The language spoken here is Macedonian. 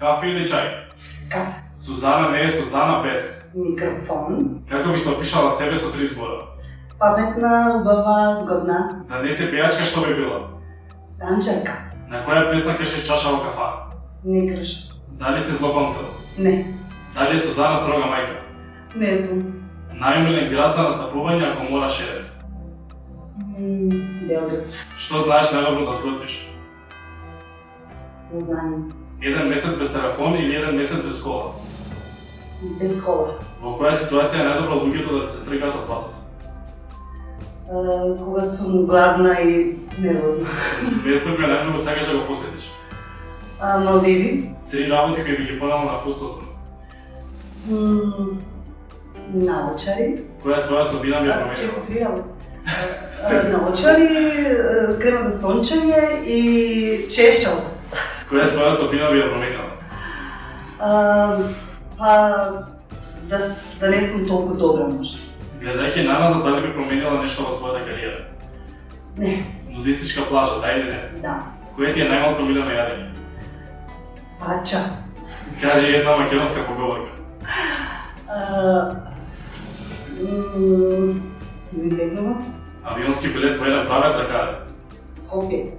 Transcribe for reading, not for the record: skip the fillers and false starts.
Кафе или чај? Кафе. Сузана не е Сузана без. Микрофон. Како би се опишала себе со 3 збора? Паметна, убава, згодна. Да не се пејачка, што би била? Танчарка. На која песна крши чаша во кафа? Не крш. Дали се злопамтила? Не. Дали е Сузана строга мајка? Не сум. Најмилен град за настапување ако мораш еден? Белград. Што знаеш најдобро да сготвиш? Лазања. Еден месец без телефон или еден месец без кола? Без кола. Во која ситуација е најдобро луѓето да се тргаат од патот? Кога сум гладна и нервозна. Место кој најмногу сакаш да го посетиш? Малдиви. 3 работи кои би ги понела на пустото. Наочари. Која своја особина би ја променила? Чеко 3 работи. Наочари, крема за сончење и чешал. Која своја особина би ја променила? Да не сум толку добра, може. Гледајќи на назад, дали би променила нешто во својата кариера? Не. Нудистичка плажа, да или не? Да. Кој ти е најмалку милено јадење? Пача. Кажи една македонска поговорка. Ми бегнува. Авионски билет во еден правец за каде? Скопје.